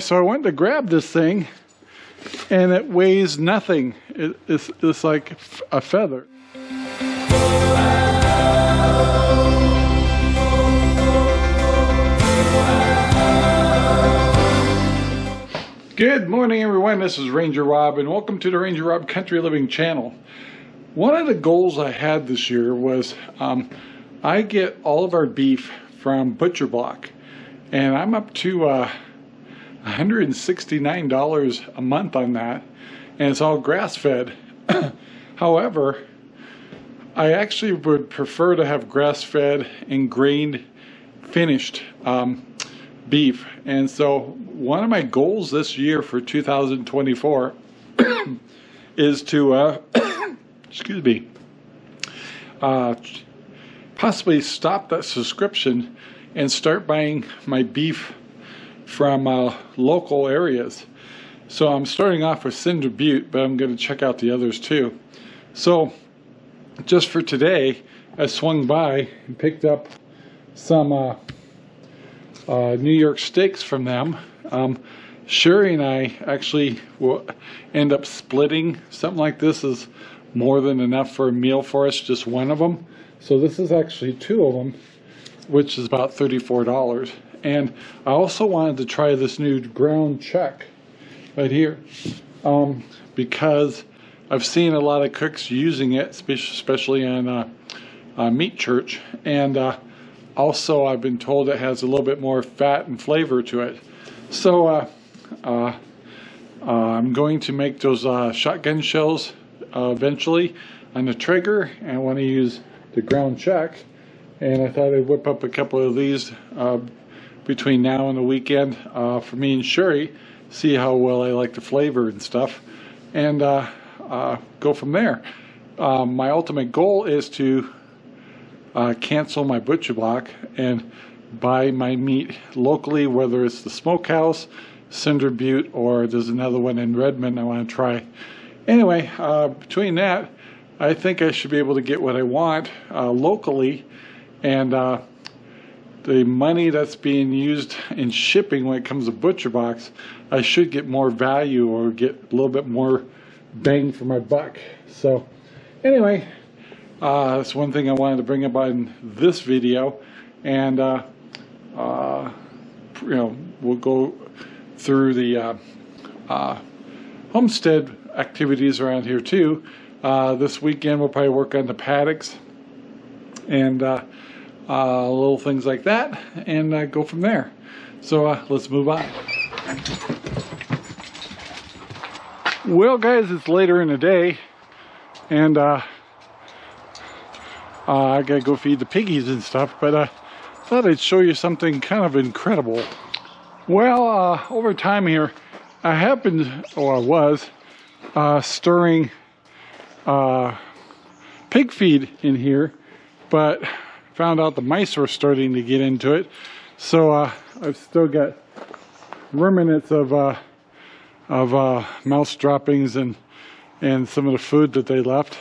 Anyway, so I went to grab this thing and it weighs nothing. It's like a feather. Good morning, everyone. This is RangerRob and welcome to the RangerRob Country Living channel. One of the goals I had this year was I get all of our beef from Butcher Block, and I'm up to $169 a month on that, and it's all grass-fed. However, I actually would prefer to have grass-fed and grained finished beef. And so one of my goals this year for 2024 is to excuse me, possibly stop that subscription and start buying my beef from local areas. So I'm starting off with Cinder Butte, but I'm going to check out the others too. So just for today, I swung by and picked up some New York steaks from them. Sherry and I actually will end up splitting. Something like this is more than enough for a meal for us, just one of them. So this is actually two of them, which is about $34. And I also wanted to try this new ground chuck right here, because I've seen a lot of cooks using it, especially on Meat Church, and also I've been told it has a little bit more fat and flavor to it. So I'm going to make those shotgun shells eventually on the Traeger, and I want to use the ground chuck, and I thought I'd whip up a couple of these between now and the weekend for me and Sherry, see how well I like the flavor and stuff, and go from there. My ultimate goal is to cancel my Butcher Block and buy my meat locally, whether it's the Smokehouse, Cinder Butte, or there's another one in Redmond I want to try. Anyway, between that, I think I should be able to get what I want locally, and the money that's being used in shipping when it comes to Butcher Box, I should get more value or get a little bit more bang for my buck. So anyway, that's one thing I wanted to bring up in this video, and you know, we'll go through the homestead activities around here too. This weekend we'll probably work on the paddocks and little things like that, and go from there. So let's move on. Well guys, it's later in the day, and I gotta go feed the piggies and stuff, but I thought I'd show you something kind of incredible. Well, over time here, I happened, or I was, stirring pig feed in here, but found out the mice were starting to get into it. So I've still got remnants of mouse droppings and some of the food that they left.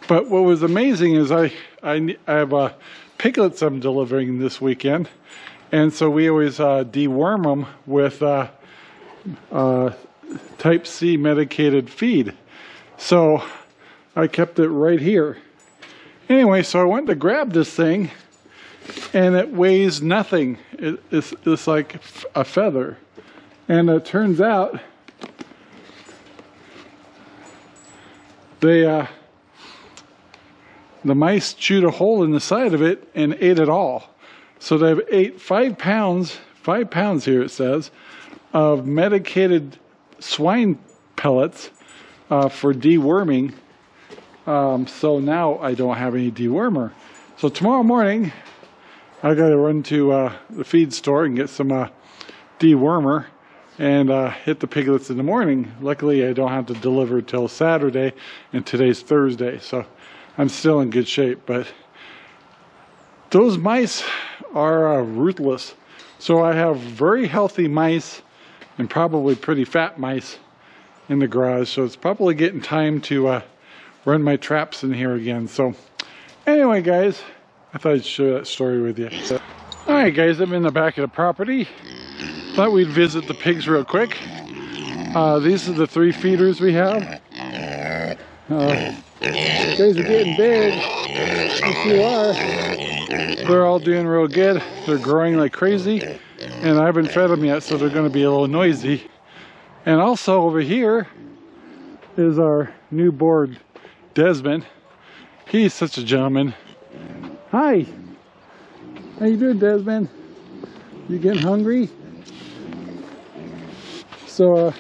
But what was amazing is I have piglets I'm delivering this weekend, and so we always deworm them with type C medicated feed. So I kept it right here. Anyway, so I went to grab this thing, and it weighs nothing. It's like a feather. And it turns out the mice chewed a hole in the side of it and ate it all. So they've ate 5 pounds here it says, of medicated swine pellets for deworming. So now I don't have any dewormer. So tomorrow morning I gotta run to the feed store and get some dewormer and hit the piglets in the morning. Luckily I don't have to deliver till Saturday, and today's Thursday, so I'm still in good shape. But those mice are ruthless. So I have very healthy mice and probably pretty fat mice in the garage, so it's probably getting time to run my traps in here again. So anyway guys, I thought I'd share that story with you. Alright guys, I'm in the back of the property, thought we'd visit the pigs real quick. These are the 3 feeders we have. You guys are getting big. Yes, you are. They're all doing real good. They're growing like crazy, and I haven't fed them yet, so they're going to be a little noisy. And also over here is our new board, Desmond. He's such a gentleman. Hi. How you doing, Desmond? You getting hungry? So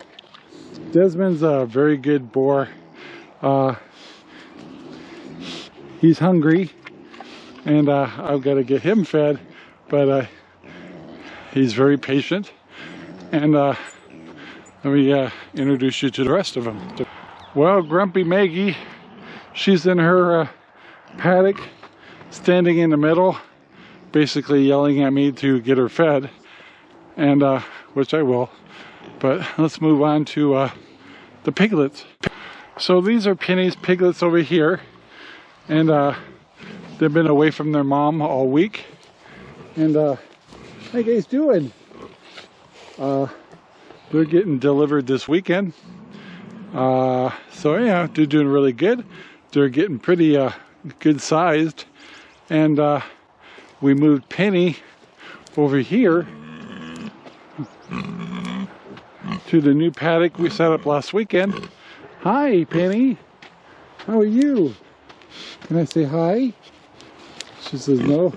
Desmond's a very good boar. He's hungry, and I've got to get him fed, but he's very patient. And let me introduce you to the rest of them. Well, Grumpy Maggie, she's in her paddock, standing in the middle, basically yelling at me to get her fed, and which I will. But let's move on to the piglets. So these are Penny's piglets over here, and they've been away from their mom all week. And how you guys doing? They're getting delivered this weekend. So yeah, they're doing really good. They're getting pretty good sized, and we moved Penny over here to the new paddock we set up last weekend. Hi, Penny. How are you? Can I say hi? She says no.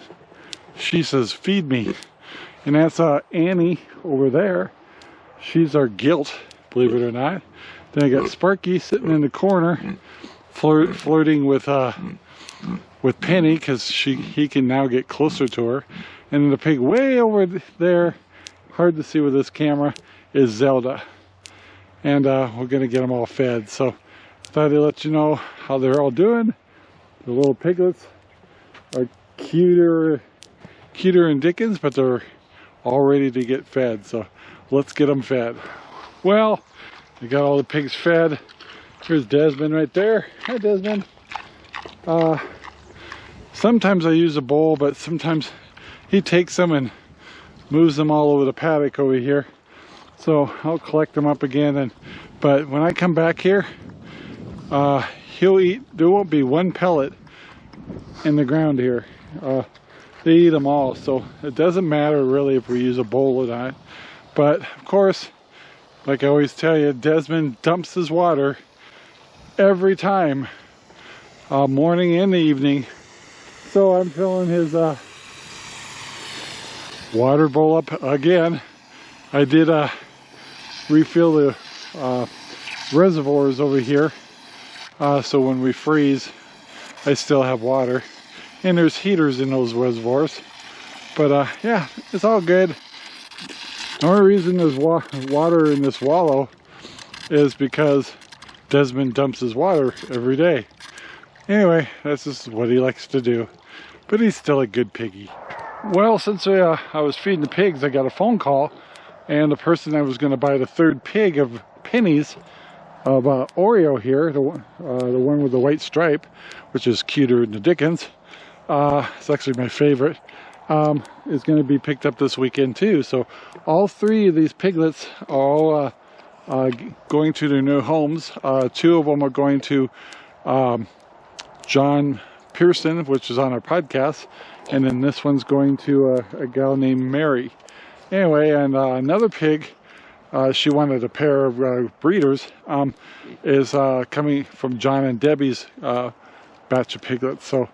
She says feed me. And that's Annie over there. She's our gilt, believe it or not. Then I got Sparky sitting in the corner, flirting with Penny, because he can now get closer to her. And then the pig way over there, hard to see with this camera, is Zelda. And we're going to get them all fed. So I thought I'd let you know how they're all doing. The little piglets are cuter than Dickens, but they're all ready to get fed. So let's get them fed. Well, we got all the pigs fed. Here's Desmond right there. Hi, Desmond. Sometimes I use a bowl, but sometimes he takes them and moves them all over the paddock over here. So I'll collect them up again, but when I come back here, he'll eat. There won't be one pellet in the ground here. They eat them all, so it doesn't matter really if we use a bowl or not. But of course, like I always tell you, Desmond dumps his water every time, morning and evening. So I'm filling his water bowl up again. I did refill the reservoirs over here, so when we freeze, I still have water. And there's heaters in those reservoirs. But yeah, it's all good. The only reason there's water in this wallow is because Desmond dumps his water every day. Anyway, that's just what he likes to do. But he's still a good piggy. Well, since I was feeding the pigs, I got a phone call. And the person that was going to buy the 3rd pig of Penny's, of Oreo here, the one with the white stripe, which is cuter than the Dickens, it's actually my favorite, is going to be picked up this weekend too. So all 3 of these piglets are all going to their new homes. 2 of them are going to John Pearson, which is on our podcast, and then this one's going to a gal named Mary. Anyway, and another pig, she wanted a pair of breeders, is coming from John and Debbie's batch of piglets. So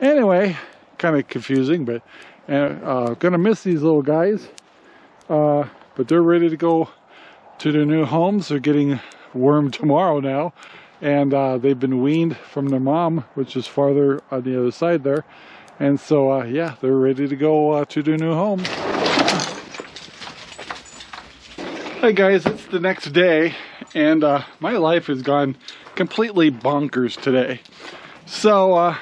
anyway, kind of confusing, but gonna miss these little guys, but they're ready to go to their new homes. They're getting wormed tomorrow now, and they've been weaned from their mom, which is farther on the other side there. And so yeah, they're ready to go to their new homes. Hi guys, it's the next day, and my life has gone completely bonkers today. So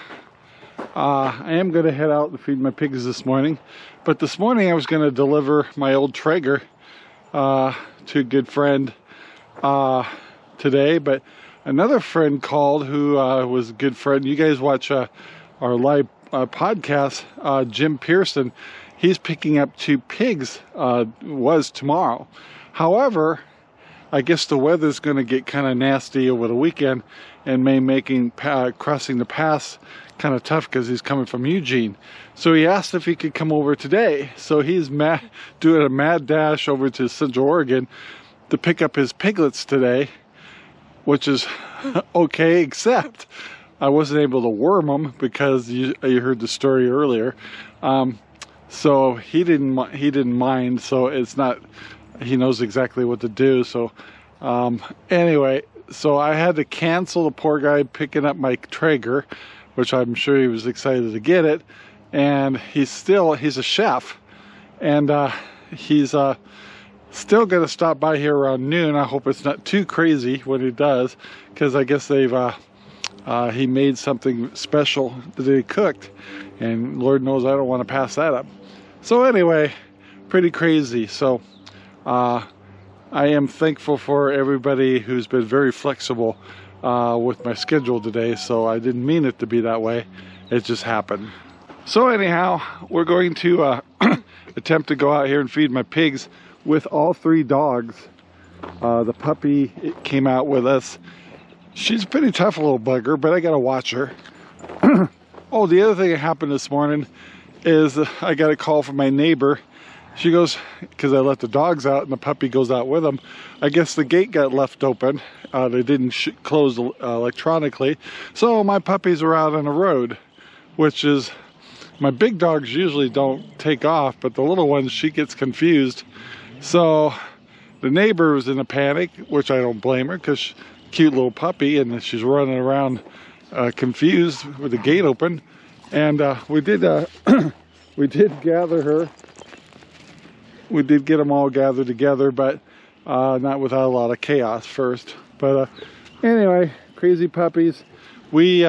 I am going to head out and feed my pigs this morning, but this morning I was going to deliver my old Traeger to a good friend today, but another friend called who was a good friend. You guys watch our live podcast, Jim Pearson. he's picking up 2 pigs, was tomorrow. However, I guess the weather's going to get kind of nasty over the weekend and may making crossing the pass kind of tough because he's coming from Eugene. So he asked if he could come over today. So he's doing a mad dash over to Central Oregon to pick up his piglets today, which is okay, except I wasn't able to worm them because you heard the story earlier. So he didn't mind. So it's not. He knows exactly what to do. So anyway, so I had to cancel the poor guy picking up my Traeger, which I'm sure he was excited to get it. And he's a chef, and he's still gonna stop by here around noon. I hope it's not too crazy when he does, because I guess he made something special that he cooked, and Lord knows I don't want to pass that up. So anyway, pretty crazy. So I am thankful for everybody who's been very flexible with my schedule today. So I didn't mean it to be that way. It just happened. So anyhow, we're going to attempt to go out here and feed my pigs with all 3 dogs. The puppy came out with us. She's a pretty tough little bugger, but I gotta watch her. Oh, the other thing that happened this morning is I got a call from my neighbor. She goes, because I let the dogs out and the puppy goes out with them. I guess the gate got left open. They didn't close electronically. So my puppies are out on the road, which is, my big dogs usually don't take off, but the little ones, she gets confused. So the neighbor was in a panic, which I don't blame her, because cute little puppy, and she's running around confused with the gate open. And we did gather her. We did get them all gathered together, but not without a lot of chaos first. But anyway, crazy puppies. We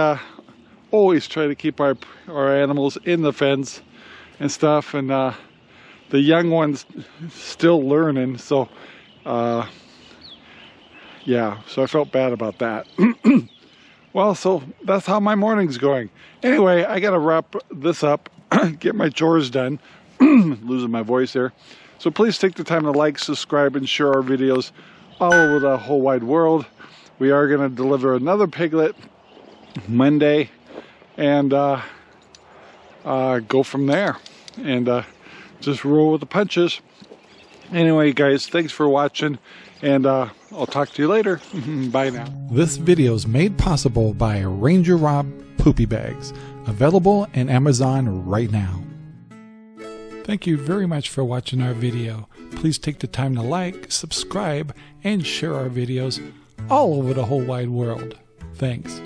always try to keep our animals in the fence and stuff, and the young ones still learning. So yeah, so I felt bad about that. Well, so that's how my morning's going. Anyway, I gotta wrap this up, get my chores done. Losing my voice there. So please take the time to like, subscribe, and share our videos all over the whole wide world. We are gonna deliver another piglet Monday, and go from there, and just roll with the punches. Anyway, guys, thanks for watching, and I'll talk to you later. Bye now. This video is made possible by RangerRob Poopy Bags, available in Amazon right now. Thank you very much for watching our video. Please take the time to like, subscribe, and share our videos all over the whole wide world. Thanks.